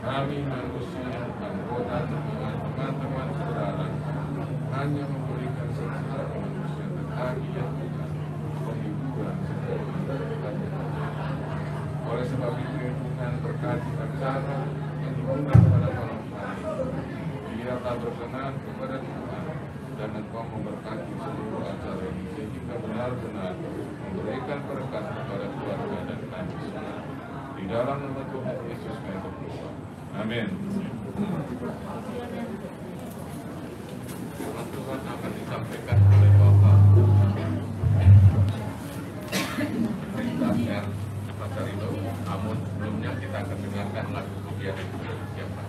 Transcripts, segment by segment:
Kami manusia, anggota dengan teman-teman saudara, hanya memberikan secara manusia tetapi yang bukan penghiburan seperti oleh sebab itu Tuhan berkati acara yang diundang pada malam hari. Biarlah berkenan kepada Tuhan dan Engkau memberkati seluruh acara ini sehingga benar-benar memberikan berkat kepada keluarga dan kami semua. Di dalam nama Tuhan Yesus kami berdoa. Amin. Firman Tuhan akan disampaikan oleh Bapak Pendeta Pasarino. Namun sebelumnya kita akan dengarkan lagu pujian yang sudah disiapkan.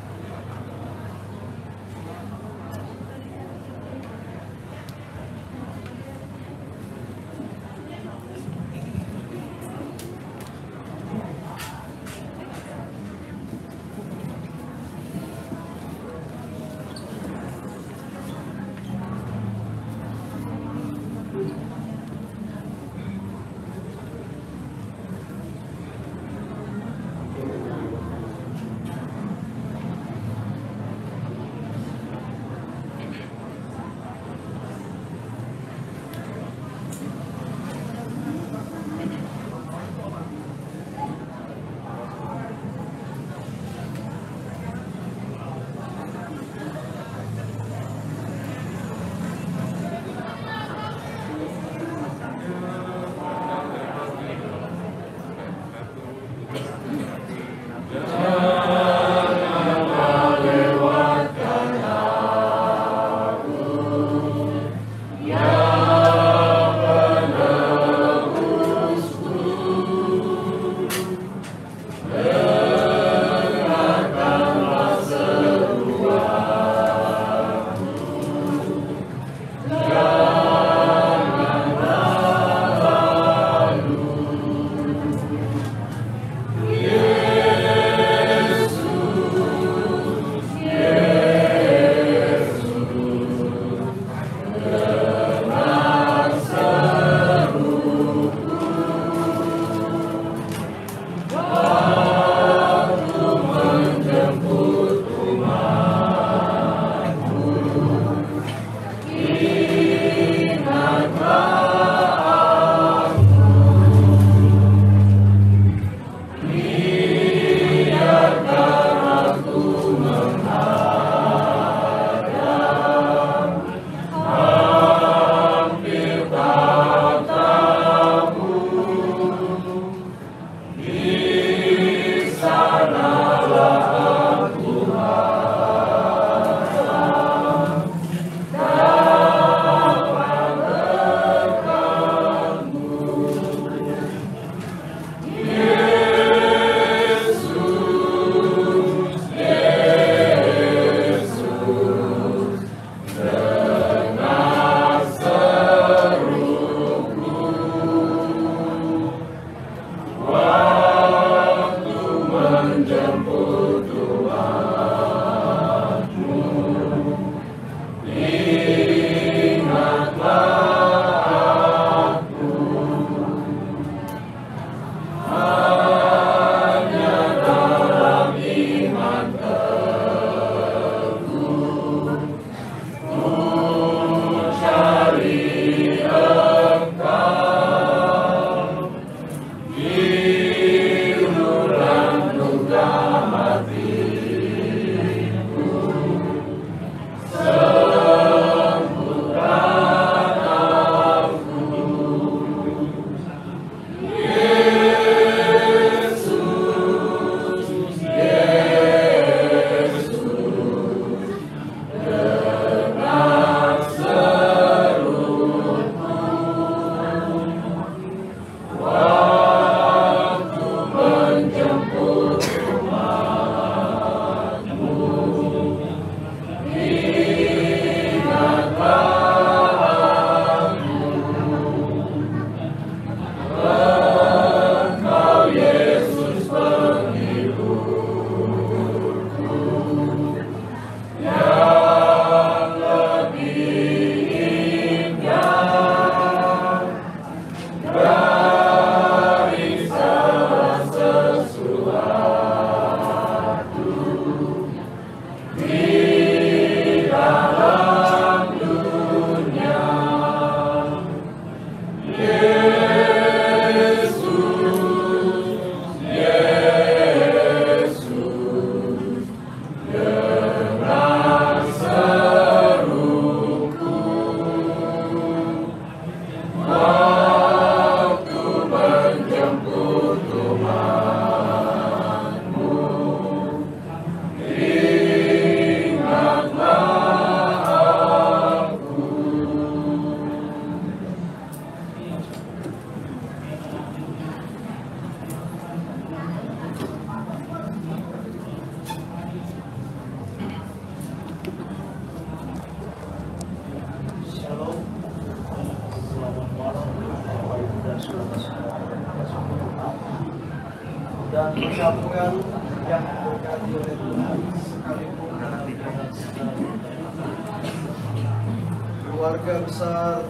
keluarga besar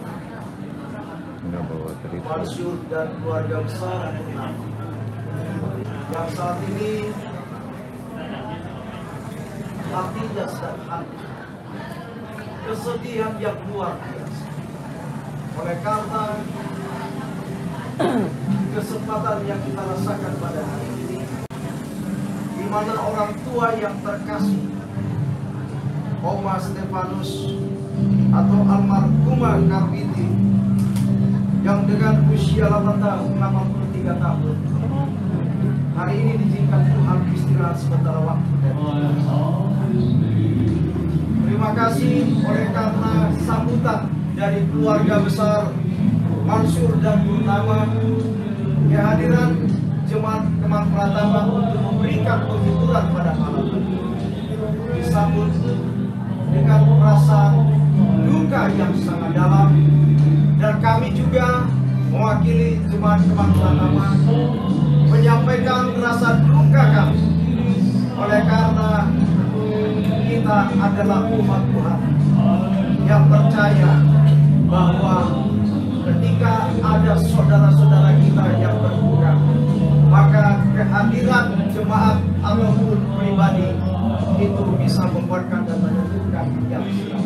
Mansur dan keluarga besar yang saat ini hatinya sedang hancur, kesedihan yang luar biasa oleh karena kesempatan yang kita rasakan pada hari ini, di mana orang tua yang terkasih Oma Stefanus atau almarhumah Karwiti yang dengan usia 83 tahun hari ini diizinkan Tuhan istirahat sementara waktu. Terima kasih oleh karena sambutan dari keluarga besar Mansur dan Purnama, kehadiran jemaat Kemang Pratama untuk memberikan penghiburan pada malam ini disambut dengan perasaan duka yang sangat dalam, dan kami juga mewakili jemaat Kemang Pratama menyampaikan rasa duka kami oleh karena kita adalah umat Tuhan yang percaya bahwa ketika ada saudara-saudara kita yang berduka, maka kehadiran jemaat ataupun pribadi itu bisa membuatkan dan menyembuhkan yang sedang.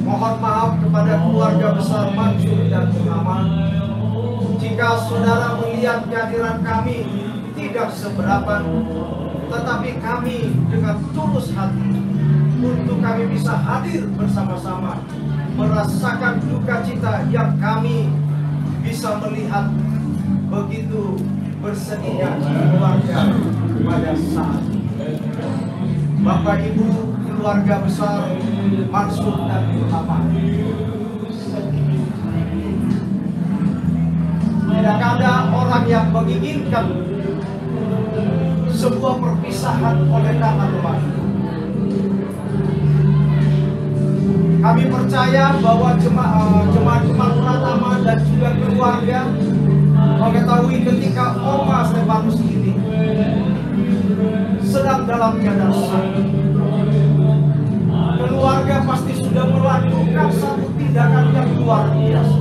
Mohon maaf kepada keluarga besar Mansur dan Purnama jika saudara melihat kehadiran kami tidak seberapa, tetapi kami dengan tulus hati untuk kami bisa hadir bersama-sama merasakan duka cita yang kami bisa melihat begitu bersedihnya keluarga pada saat ini. Bapak Ibu keluarga besar Mansur dan Purnama, tidak ada orang yang menginginkan sebuah perpisahan oleh karena kematian. Kami percaya bahwa jemaat Kemang Pratama dan juga keluarga mengetahui ketika Oma Stefanus ini sedang dalam keadaan sakit. Keluarga pasti sudah melakukan satu tindakan yang luar biasa,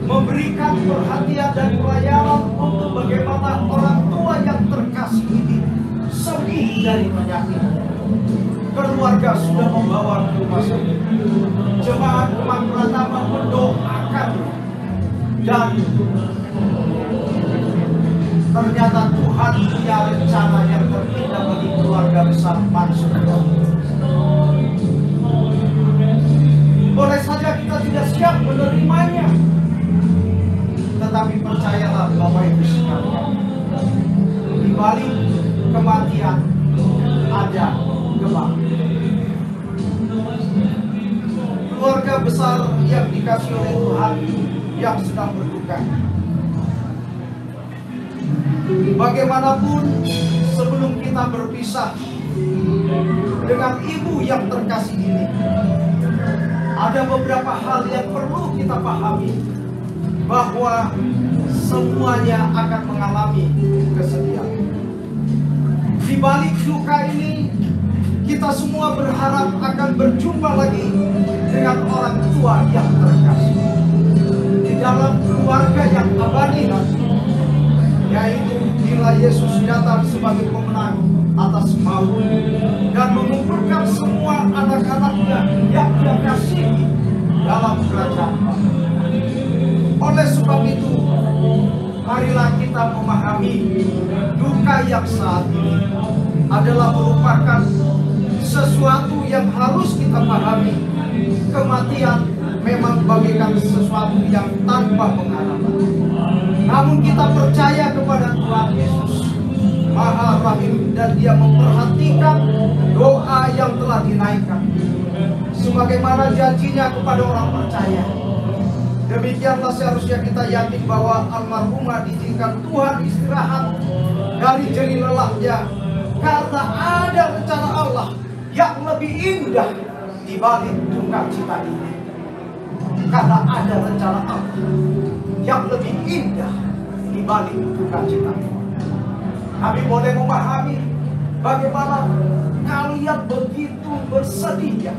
memberikan perhatian dan pelayanan untuk bagaimana orang tua yang terkasih ini sembuh dari penyakit. Keluarga sudah membawa ke rumah sakit. Jemaat Kemang Pratama mendoakan, dan ternyata Tuhan punya rencana yang terindah bagi keluarga besar Mansur. Boleh saja kita tidak siap menerimanya, tetapi percayalah Bapak Ibu sekalian, di balik kematian ada kebangkitan. Keluarga besar yang dikasih oleh Tuhan yang sedang berduka, bagaimanapun sebelum kita berpisah dengan ibu yang terkasih ini, ada beberapa hal yang perlu kita pahami, bahwa semuanya akan mengalami kesedihan. Di balik duka ini, kita semua berharap akan berjumpa lagi dengan orang tua yang terkasih di dalam keluarga yang abadi nanti, yaitu bila Yesus datang sebagai pemenang atas maut dan mengumpulkan semua anak-anaknya yang Dia kasihi dalam kerajaan Allah. Oleh sebab itu, marilah kita memahami duka yang saat ini adalah merupakan sesuatu yang harus kita pahami. Kematian memang bagaikan sesuatu yang tanpa pengharapan. Namun kita percaya kepada Tuhan Yesus Maha Rahim, dan Dia memperhatikan doa yang telah dinaikkan sebagaimana janjinya kepada orang percaya. Demikianlah seharusnya kita yakin bahwa almarhumah diizinkan Tuhan istirahat dari jerih lelahnya, karena ada rencana Allah yang lebih indah di balik duka cita ini. Karena ada rencana Allah yang lebih indah di balik duka cita ini. Kami boleh memahami bagaimana kalian begitu bersedia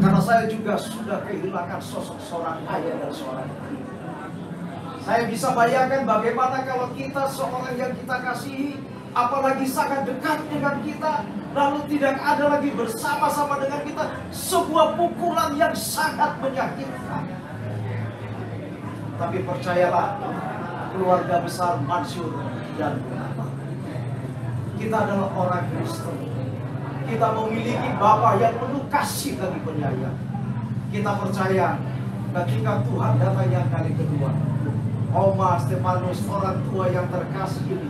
Karena saya juga sudah kehilangan sosok seorang ayah dan seorang ibu. Saya bisa bayangkan bagaimana kalau kita seorang yang kita kasihi, apalagi sangat dekat dengan kita, lalu tidak ada lagi bersama-sama dengan kita, sebuah pukulan yang sangat menyakitkan. Tapi percayalah, keluarga besar Mansur dan Munawar, kita adalah orang Kristen. Kita memiliki Bapa yang penuh kasih dan penyayang. Kita percaya ketika Tuhan datang yang kali kedua, Oma Stefanus, orang tua yang terkasih ini,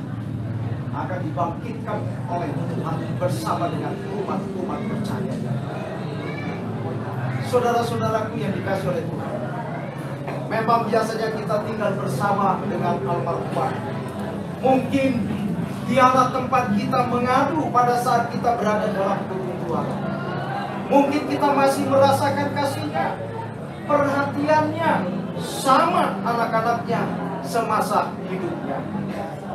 akan dibangkitkan oleh Tuhan bersama dengan umat-umat percaya. Saudara-saudaraku yang dikasih oleh Tuhan, memang biasanya kita tinggal bersama dengan almarhumah. Mungkin dialah tempat kita mengadu pada saat kita berada dalam kebutuhan. Mungkin kita masih merasakan kasihnya, perhatiannya sama anak-anaknya semasa hidupnya.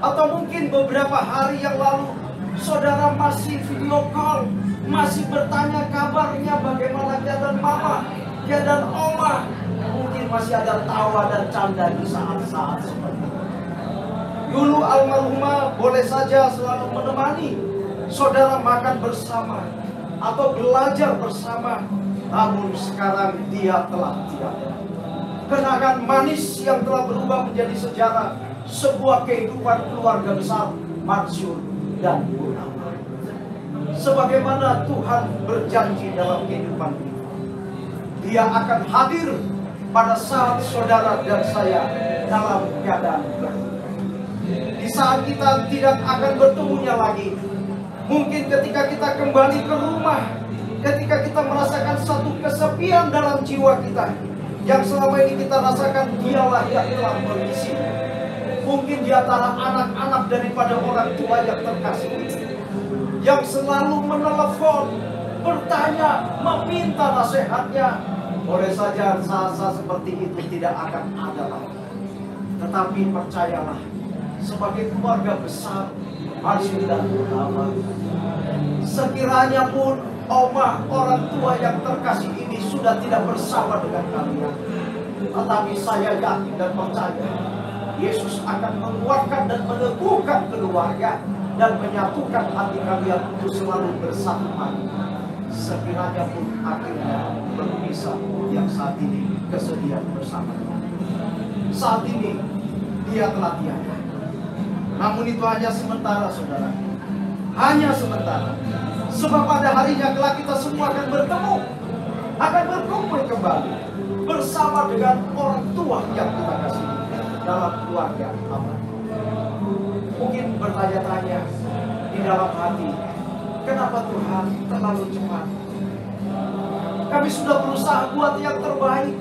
Atau mungkin beberapa hari yang lalu saudara masih video call, masih bertanya kabarnya bagaimana keadaan mama, keadaan oma. Mungkin masih ada tawa dan canda di saat-saat seperti itu. Dulu almarhumah boleh saja selalu menemani saudara makan bersama atau belajar bersama. Namun sekarang dia telah tiada. Kenangan manis yang telah berubah menjadi sejarah sebuah kehidupan keluarga besar Mansur dan Munawar. Sebagaimana Tuhan berjanji dalam kehidupan kita, Dia akan hadir pada saat saudara dan saya dalam keadaan baik. Di saat kita tidak akan bertemunya lagi, mungkin ketika kita kembali ke rumah, ketika kita merasakan satu kesepian dalam jiwa kita, yang selama ini kita rasakan dialah yang telah mengisi. Mungkin di antara anak-anak daripada orang tua yang terkasih itu, yang selalu menelepon, bertanya, meminta nasihatnya, boleh saja saat-saat seperti itu tidak akan ada lagi. Tetapi percayalah, sebagai keluarga besar Mansur dan Munawar, sekiranya pun oma, orang tua yang terkasih ini sudah tidak bersama dengan kalian, tetapi saya yakin dan percaya Yesus akan menguatkan dan meneguhkan keluarga dan menyatukan hati kalian untuk selalu bersatu padu. Sekiranya pun akhirnya berpisah yang saat ini kesedihan bersama. Saat ini dia telah tiada. Namun itu hanya sementara, saudara. Hanya sementara. Sebab pada harinya kelak kita semua akan bertemu, akan berkumpul kembali bersama dengan orang tua yang kita kasihi dalam keluarga Allah. Mungkin bertanya-tanya di dalam hati, kenapa Tuhan terlalu cepat? Kami sudah berusaha buat yang terbaik.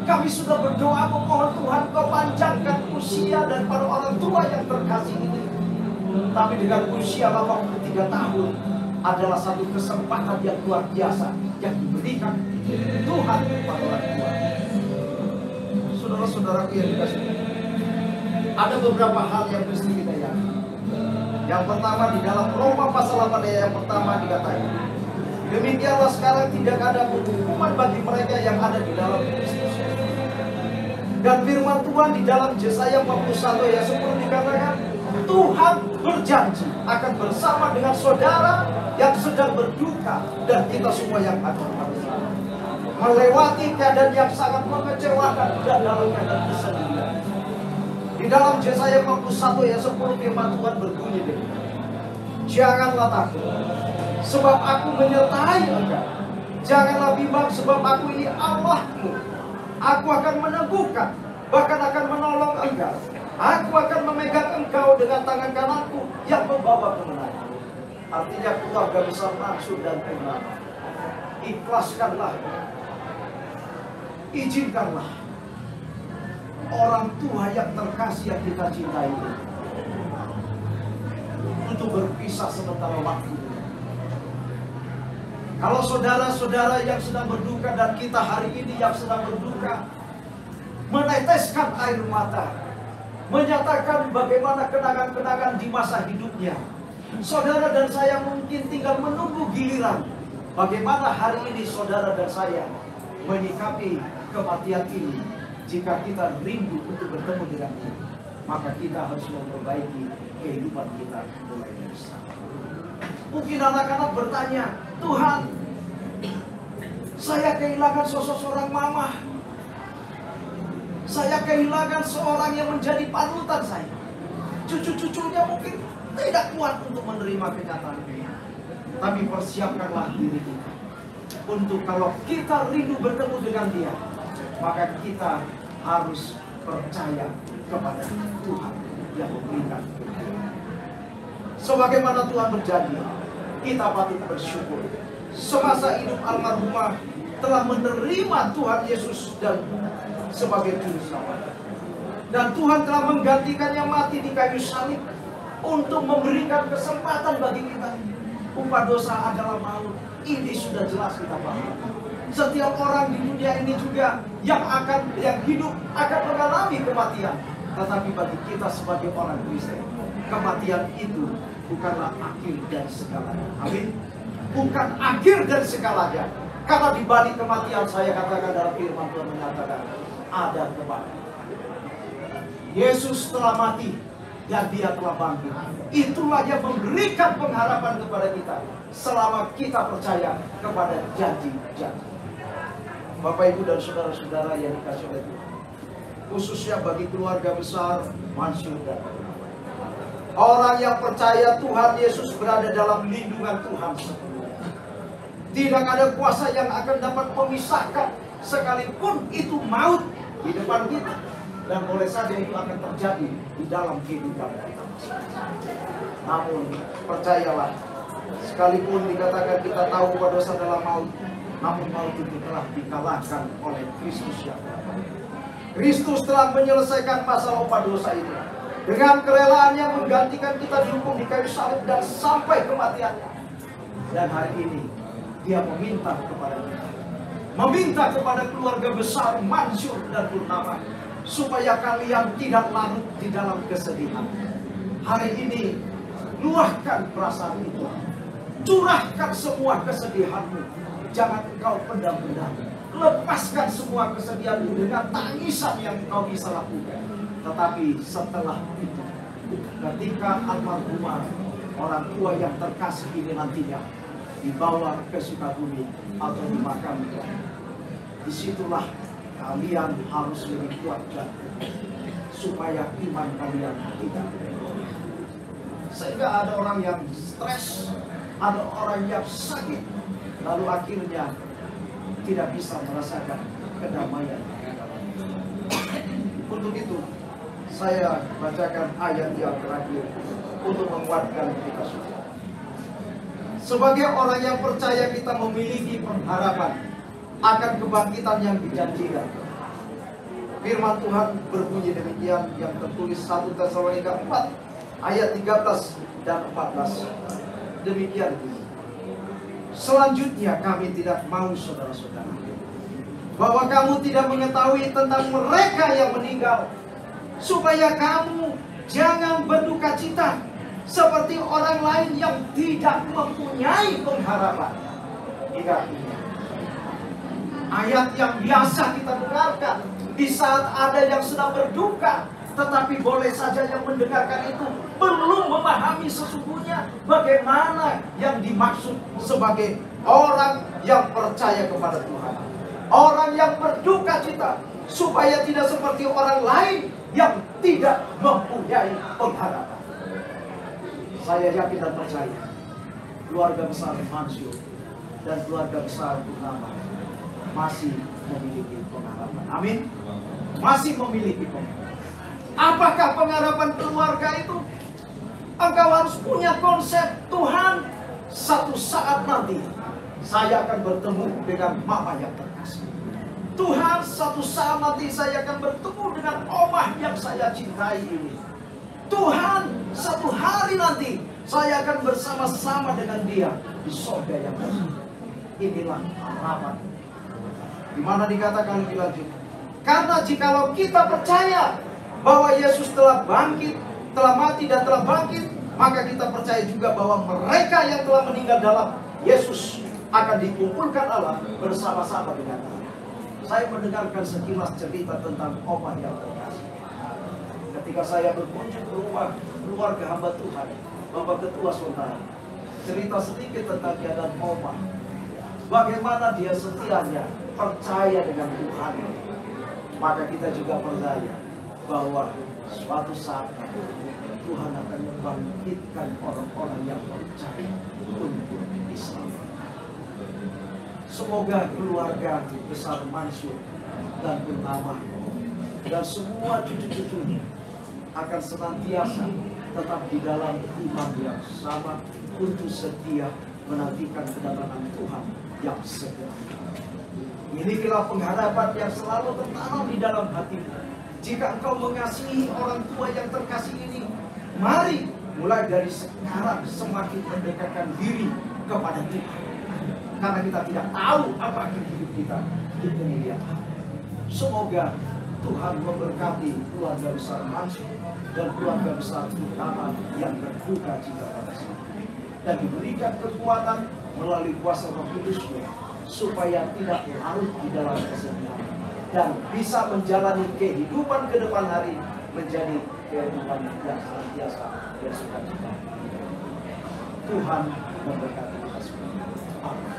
Kami sudah berdoa memohon Tuhan Kau panjangkan usia daripada orang tua yang terkasih ini. Tapi dengan usia 83 tahun adalah satu kesempatan yang luar biasa yang diberikan Tuhan kepada orang tua. Saudara-saudaraku yang dikasih, ada beberapa hal yang mesti kita yakini. Yang pertama, di dalam Roma pasal 8 ayat yang pertama dikatakan, demikianlah sekarang tidak ada hukuman bagi mereka yang ada di dalam Kristus. Dan firman Tuhan di dalam Yesaya 41 ayat 10 dikatakan, Tuhan berjanji akan bersama dengan saudara yang sedang berduka dan kita semua yang akan bersama, melewati keadaan yang sangat mengecewakan dan dalam keadaan kesedihan. Di dalam Yesaya 41 ayat 10 firman Tuhan berbunyi demikian, janganlah takut, sebab aku menyertai engkau. Janganlah bimbang, sebab aku ini Allahmu. Aku akan meneguhkan, bahkan akan menolong engkau. Aku akan memegang engkau dengan tangan kananku yang membawa kemenangan. Artinya keluarga besar Mansur dan Munawar, ikhlaskanlah, izinkanlah orang tua yang terkasih yang kita cintai untuk berpisah sementara waktu. Kalau saudara-saudara yang sedang berduka dan kita hari ini yang sedang berduka, meneteskan air mata, menyatakan bagaimana kenangan-kenangan di masa hidupnya, saudara dan saya mungkin tinggal menunggu giliran Bagaimana hari ini saudara dan saya menyikapi kematian ini? Jika kita rindu untuk bertemu dengan Dia, maka kita harus memperbaiki kehidupan kita mulai dari sekarang. Mungkin anak-anak bertanya, Tuhan, saya kehilangan sosok seorang mama. Saya kehilangan seorang yang menjadi panutan saya. Cucu-cucunya mungkin tidak kuat untuk menerima kenyataan ini. Tapi persiapkanlah diri kita untuk kalau kita rindu bertemu dengan Dia, maka kita harus percaya kepada Tuhan yang memberikan kehidupan. Sebagaimana Tuhan berjanji, kita patut bersyukur. Semasa hidup almarhumah telah menerima Tuhan Yesus dan sebagai juru selamat. Dan Tuhan telah menggantikannya mati di kayu salib untuk memberikan kesempatan bagi kita. Upah dosa adalah maut. Ini sudah jelas kita paham. Setiap orang di dunia ini juga yang hidup akan mengalami kematian. Tetapi bagi kita sebagai orang Kristen, kematian itu bukanlah akhir dari segalanya. Amin. Bukan akhir dari segalanya. Karena di balik kematian, saya katakan dalam firman Tuhan menyatakan ada kebangkitan. Yesus telah mati dan Dia telah bangkit. Itulah yang memberikan pengharapan kepada kita selama kita percaya kepada janji-janji. Bapak, Ibu, dan saudara-saudara yang dikasihi oleh Tuhan, khususnya bagi keluarga besar Mansyur dan orang yang percaya Tuhan Yesus berada dalam lindungan Tuhan sepenuhnya. Tidak ada kuasa yang akan dapat memisahkan, sekalipun itu maut di depan kita. Dan boleh saja itu akan terjadi di dalam kehidupan kita. Namun percayalah, sekalipun dikatakan kita tahu bahwa dosa adalah maut, namun maut itu telah dikalahkan oleh Kristus yang telah mati. Kristus telah menyelesaikan masalah upah dosa itu dengan kerelaannya menggantikan kita dihukum di kayu salib dan sampai kematiannya. Dan hari ini Dia meminta kepada kita, meminta kepada keluarga besar Mansyur dan Purnama, supaya kalian tidak larut di dalam kesedihan. Hari ini luahkan perasaan itu, curahkan semua kesedihanmu. Jangan engkau pendam-pendam. Lepaskan semua kesedihan itu dengan tangisan yang engkau bisa lakukan. Tetapi setelah itu, ketika almarhumah orang tua yang terkasih ini nantinya dibawa ke Sukabumi atau dimakamkan, disitulah kalian harus lebih kuat supaya iman kalian tidak berubah. Sehingga ada orang yang stres, ada orang yang sakit, lalu akhirnya tidak bisa merasakan kedamaian. Untuk itu saya bacakan ayat yang terakhir untuk menguatkan kita semua. Sebagai orang yang percaya, kita memiliki pengharapan akan kebangkitan yang dijanjikan. Firman Tuhan berbunyi demikian yang tertulis 1 Tesalonika 4 ayat 13 dan 14. Demikian. Selanjutnya kami tidak mau, saudara-saudara, bahwa kamu tidak mengetahui tentang mereka yang meninggal, supaya kamu jangan berduka cita seperti orang lain yang tidak mempunyai pengharapan. Ingat ini ayat yang biasa kita dengarkan di saat ada yang sedang berduka. Tetapi boleh saja yang mendengarkan itu belum memahami sesungguhnya bagaimana yang dimaksud sebagai orang yang percaya kepada Tuhan, orang yang berduka cita, supaya tidak seperti orang lain yang tidak mempunyai pengharapan. Saya yakin dan percaya keluarga besar Mansyur dan keluarga besar Purnama masih memiliki pengharapan. Amin. Masih memiliki pengharapan. Apakah pengharapan keluarga itu? Engkau harus punya konsep, Tuhan, satu saat nanti saya akan bertemu dengan mama yang terkasih. Tuhan, satu saat nanti saya akan bertemu dengan omah yang saya cintai ini. Tuhan, satu hari nanti saya akan bersama-sama dengan Dia di surga yang baru. Inilah harapan. Di mana dikatakan lebih lanjut, karena jikalau kita percaya bahwa Yesus telah bangkit, telah mati dan telah bangkit, maka kita percaya juga bahwa mereka yang telah meninggal dalam Yesus akan dikumpulkan Allah bersama-sama dengan Allah. Saya mendengarkan sekilas cerita tentang Oma yang terkasih. Ketika saya berkunjung ke rumah keluarga hamba Tuhan, Bapak Ketua Saudara, cerita sedikit tentang dia dan Oma. Bagaimana dia setianya percaya dengan Tuhan. Maka kita juga percaya bahwa suatu saat Tuhan akan membangkitkan orang-orang yang percaya untuk diselamatkan. Semoga keluarga besar Mansur dan Purnama dan semua cucu-cucunya akan senantiasa tetap di dalam iman yang sama untuk setia menantikan kedatangan Tuhan yang segera. Inilah pengharapan yang selalu tertanam di dalam hatimu. Jika engkau mengasihi orang tua yang terkasih ini, mari mulai dari sekarang semakin mendekatkan diri kepada Tuhan. Karena kita tidak tahu apa akhir hidup kita di dunia. Semoga Tuhan memberkati keluarga besar Mansur dan keluarga besar Utama yang berduka cita pada saat ini, dan diberikan kekuatan melalui kuasa Roh Kudus-Nya supaya tidak larut di dalam kesedihan dan bisa menjalani kehidupan ke depan hari menjadi kehidupan yang senantiasa bersukacita. Tuhan memberkati kita semua. Amin.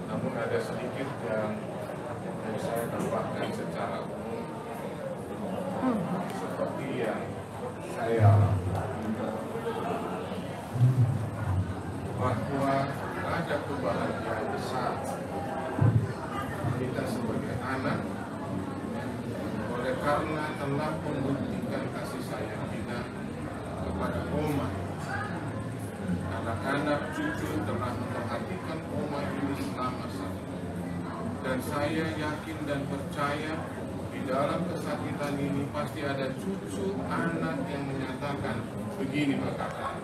Namun ada sedikit yang saya tambahkan secara umum seperti yang saya alami, bahwa ada kebahagiaan besar kita sebagai anak oleh karena telah membuktikan kasih sayang kita kepada Oma. Anak-anak cucu telah memperhatikan Oma ini selama satu tahun. Dan saya yakin dan percaya di dalam kesakitan ini pasti ada cucu anak yang menyatakan begini berkata,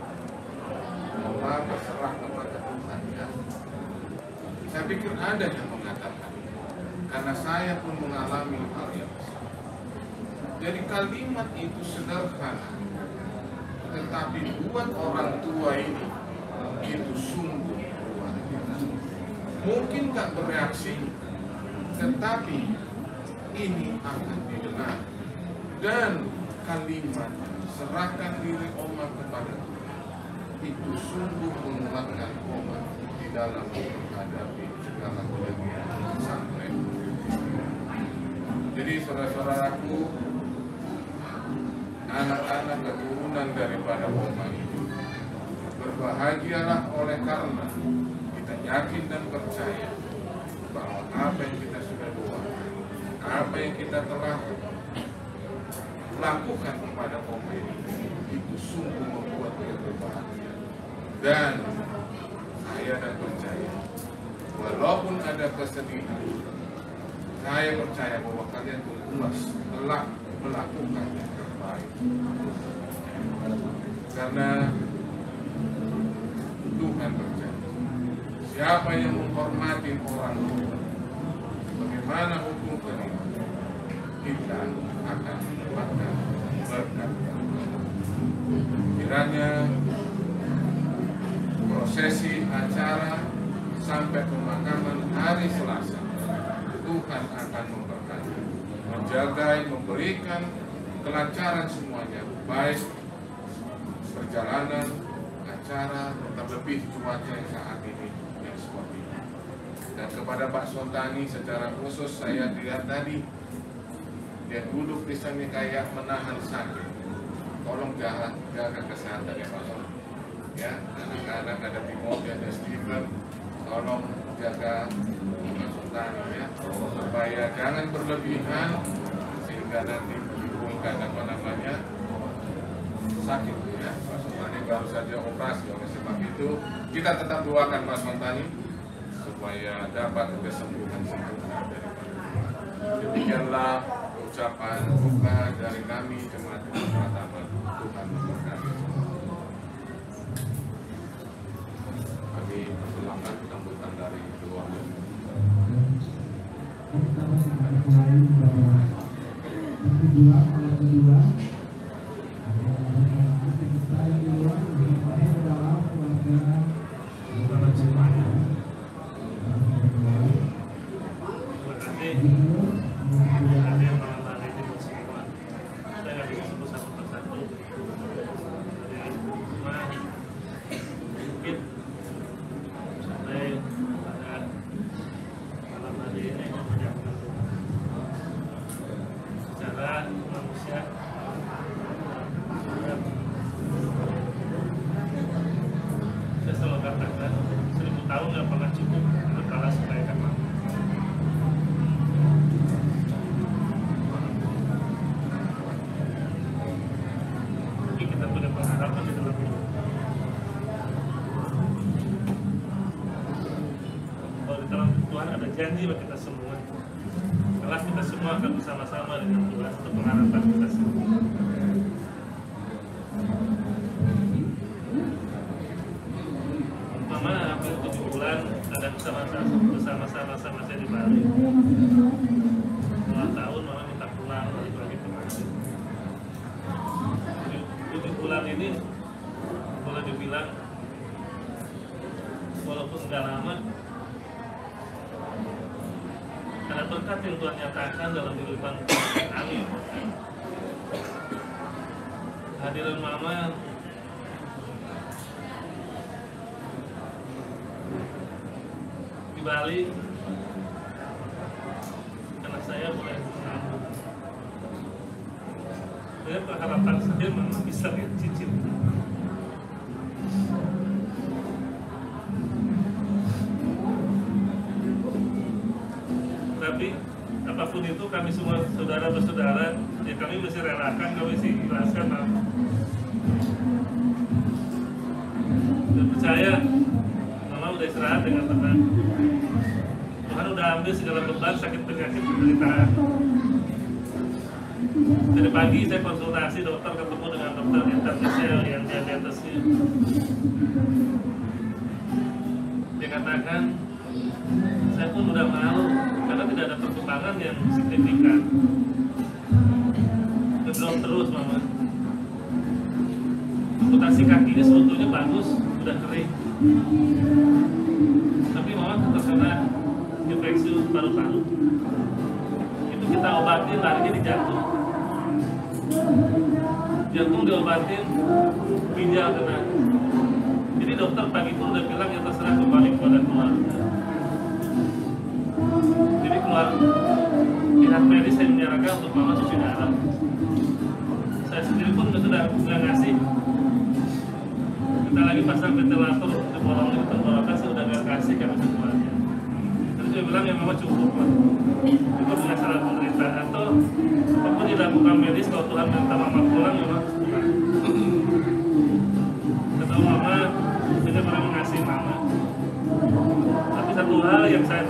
Oma berserah kepada Tuhan ya. Saya pikir ada yang mengatakan, karena saya pun mengalami hal yang sama. Jadi kalimat itu sederhana, tetapi buat orang tua ini itu sungguh luar biasa. Mungkin gak bereaksi, tetapi ini akan didengar. Dan kalimat serahkan diri Oma kepada Tuhan itu sungguh menguatkan Oma di dalam menghadapi segala kejadian sampai. Jadi saudara-saudaraku, anak-anak keturunan daripada Oma itu, berbahagialah oleh karena kita yakin dan percaya bahwa apa yang kita sudah doakan, apa yang kita telah lakukan kepada Oma ini, itu sungguh membuat kita berbahagia. Dan saya dan percaya, walaupun ada kesedihan, saya percaya bahwa kalian telah melakukan yang terbaik. Karena Tuhan berjanji, siapa yang menghormati orang tua, bagaimana hukum terima, kita akan mendapatkan berkat. Kiranya prosesi acara sampai pemakaman hari Selasa, Tuhan akan memberkati, menjaga, memberikan kelancaran semuanya, baik perjalanan, acara, terlebih cuaca yang saat ini yang seperti ini. Dan kepada Pak Sontani secara khusus saya lihat tadi, dia duduk di sana kayak menahan sakit. Tolong jaga kesehatan ya Pak Sontani. Ya, anak-anak anak-anak, ada Timothy, ada Stephen, tolong jaga Mas Sultani ya, supaya jangan berlebihan sehingga nanti menimbulkan sakit ya. Mas Sultani baru saja operasi, oleh sebab itu kita tetap doakan Mas Sultani supaya dapat kesembuhan sempurna daripada. Demikianlah ucapan duka dari kami jemaat pertama. Tuhan memberkati. Kami persilakan sambutan dari keluarga. Janji bagi kita semua, kelak kita semua akan bersama-sama dengan Tuhan untuk pengharapan kita semua. Mama hampir 7 bulan ada bersama-sama saya di Bali. 2 tahun mama minta pulang lagi kemarin. 7 bulan ini boleh dibilang walaupun nggak lama, ada berkat yang Tuhan nyatakan dalam kehidupan kami. Hadiran mama di Bali, anak saya boleh menabung. Saya berharapan saja mama bisa cicil. Tapi apapun itu kami semua saudara bersaudara, ya kami mesti relakan, kami mesti ikhlaskan. Dan percaya mama udah istirahat dengan tenang. Tuhan udah ambil segala beban sakit penyakit penderitaan. Dari pagi saya konsultasi dokter, ketemu dengan dokter internisel yang diabetesnya. Dia katakan, saya pun udah malu karena tidak ada perkembangan yang signifikan. Ngedrop terus mama. Amputasi kakinya sebetulnya bagus, sudah kering. Tapi mama terkena infeksi paru-paru. Itu kita obatin, larinya di jantung. Jantung diobatin, ginjal kena. Jadi dokter pagi pun udah bilang ya terserah kembali kepada keluarga. Jadi keluar pihak medis saya menyarankan untuk mama cuci darah. Saya sendiri pun sudah nggak ngasih. Kita lagi pasang ventilator di bolong di tenggorokan, saya udah nggak kasih karena semuanya. Terus dia bilang ya mama cukup lah. Itu punya salah penderitaan atau apapun dilakukan medis, kalau Tuhan minta mama pulang ya mama pulang. Kata mama, saya pernah mengasih mama. Tapi satu hal yang saya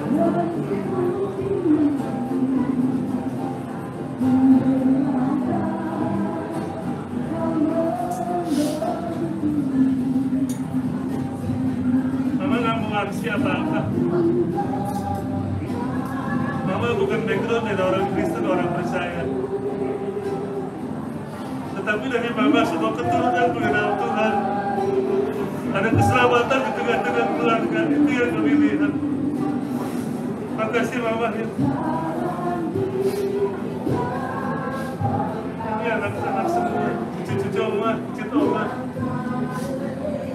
mama nggak mau aksi apa-apa. Mama bukan background dari orang Kristen, orang percaya. Tetapi dari mama semua keturunan mengenal Tuhan. Ada keselamatan di tengah-tengah keluarga, itu yang kami lihat. Makasih mama ya. Ini anak-anak semua, cucu-cucu oma, cucu oma.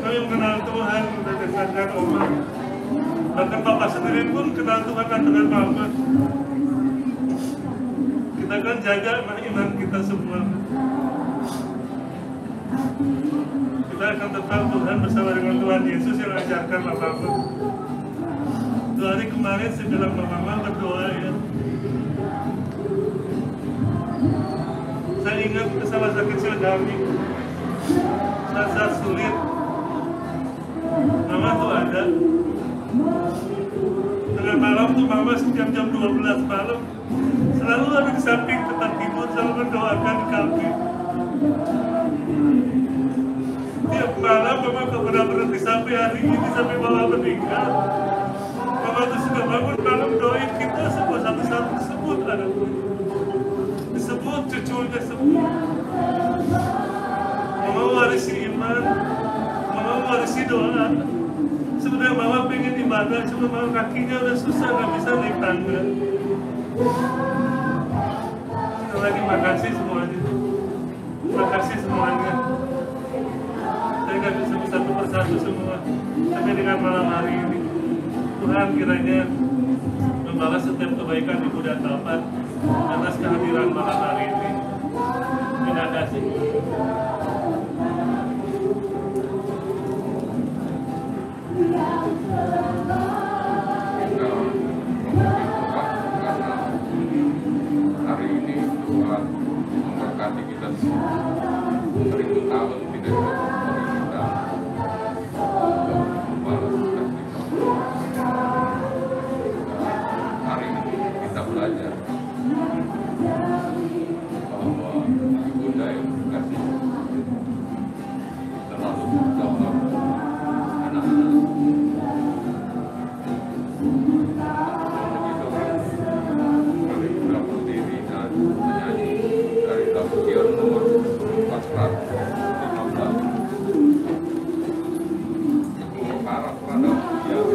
Kami mengenal Tuhan dan dengan oma. Bahkan Bapak sendiri pun kenal Tuhan dengan mama. Kita kan jaga iman kita semua. Kita akan tetap Tuhan bersama dengan Tuhan Yesus yang ajarkan apapun. 2 hari kemarin saya bilang Mama berdoa ya. Saya ingat masa kecil kami saat sulit. Mama tuh ada. Tengah malam tuh Mama setiap jam 12 malam selalu ada di samping tempat tidur, selalu mendoakan kami. Tiap malam Mama gak pernah berhenti sampai hari ini, sampai Mama meninggal. Mama tuh suka bangun malam doain kita semua satu-satu, disebut anaknya, disebut cucunya semua. Mama warisi iman, Mama warisi doa. Sebenarnya Mama pengen ibadah, cuma Mama kakinya udah susah, gak bisa naik tangga. Sekali lagi makasih semuanya. Makasih semuanya. Saya gak bisa satu persatu semua. Tapi dengan malam hari ini Tuhan kiranya membalas setiap kebaikan Ibu dan Bapak atas kehadiran malam hari ini. Terima kasih. Hari ini Tuhan memberkati kita semua. 1000 tahun tidak ada kita membalas kasih. Hari ini kita belajar bahwa Ibunda yang kasih selalu dalam anak-anak. Mari kita berdiri dan menyanyi dari Tabukion nomor 415. Para pada yang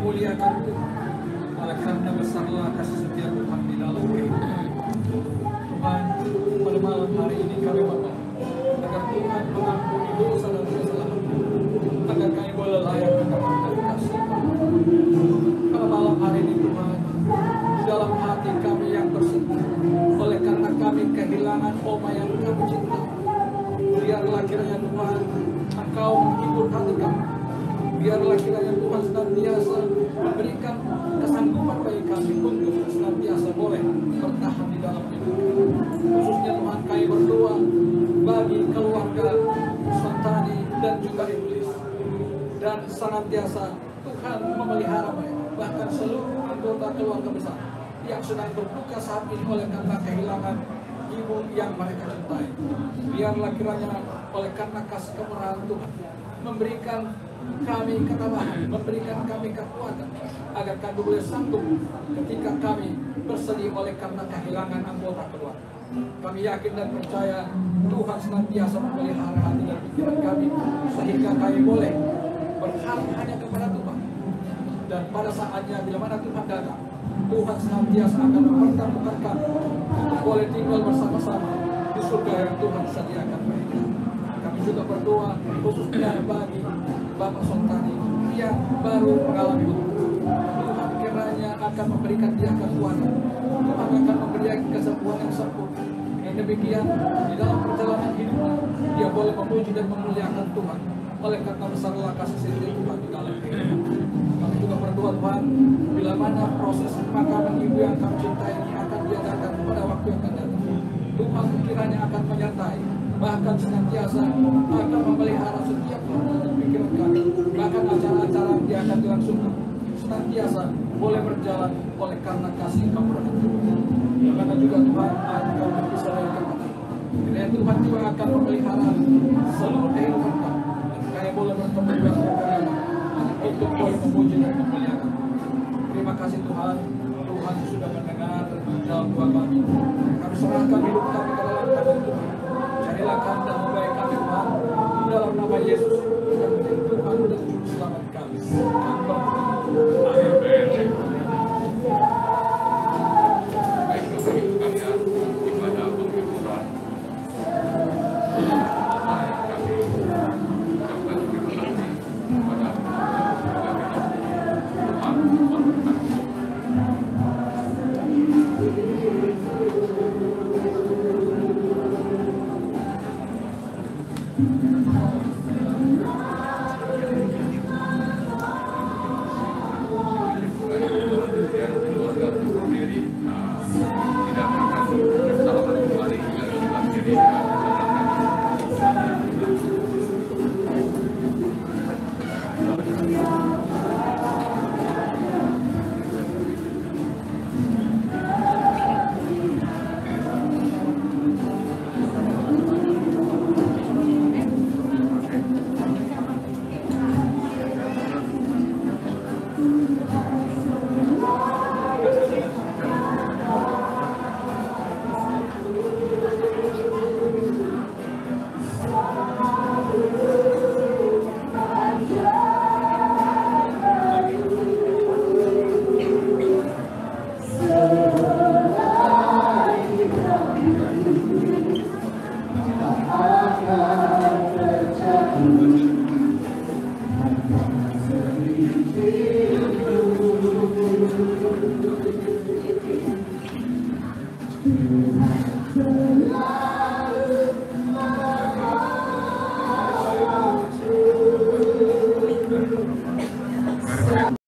memuliakan Tuhan. Oleh karena besarlah kasih setia Tuhan di dalam kehidupan. Tuhan, pada malam hari ini kami berdoa agar Tuhan mengampuni dosa dan kesalahan, agar kami boleh layak mendapatkan kasih. Pada malam hari ini Tuhan, di dalam hati kami yang bersedih, oleh karena kami kehilangan Oma yang kami cintai, biarlah kiranya Tuhan Engkau menghibur hati kami. Biarlah kiranya Tuhan senantiasa memberikan kesanggupan bagi kami untuk senantiasa boleh bertahan di dalam hidup kami. Khususnya Tuhan kami berdoa bagi keluarga Santani dan juga iblis, dan senantiasa Tuhan memelihara mereka, bahkan seluruh anggota keluarga besar yang sedang berduka saat ini oleh karena kehilangan ibu yang mereka cintai. Biarlah kiranya oleh karena kasih kemurahan Tuhan memberikan kami ketabahan, memberikan kami kekuatan agar kami boleh sanggup ketika kami bersedih oleh karena kehilangan anggota keluarga. Kami yakin dan percaya Tuhan senantiasa memelihara hati dan pikiran kami sehingga kami boleh berharap hanya kepada Tuhan. Dan pada saatnya bila mana Tuhan datang, Tuhan senantiasa akan mempertemukan kami untuk boleh tinggal bersama-sama di surga yang Tuhan sediakan bagi kami. Kami juga berdoa khususnya bagi Bapak Sontani yang baru mengalami luka. Tuhan kiranya akan memberikan dia kekuatan. Tuhan akan memberikan kesembuhan yang sempurna. Dengan demikian di dalam perjalanan hidupnya dia boleh memuji dan memuliakan Tuhan. Oleh karena besarlah kasih setia Tuhan di dalam kehidupan. Kami juga berdoa Tuhan, bila mana proses pemakaman ibu yang kami cintai ini akan diadakan pada waktu yang akan datang, Tuhan kiranya akan menyertai, bahkan senantiasa akan memelihara setiap hati dan pikiran kami. Bahkan acara-acara yang dia akan dilangsungkan senantiasa boleh berjalan oleh karena kasih kemurahan Tuhan. Karena juga Tuhan akan berpisah dari kami. Kiranya Tuhan juga akan memelihara seluruh kehidupan kami. Kami boleh bertemu dengan kami untuk boleh memuji dan memuliakan. Terima kasih Tuhan. Tuhan sudah mendengar dalam doa kami. Kami serahkan hidup kami ke dalam tangan Tuhan. Carilah kehendak baik kami Tuhan. Di dalam nama Yesus yang menjadi Tuhan dan Juru Selamat kami. Amin. Amin.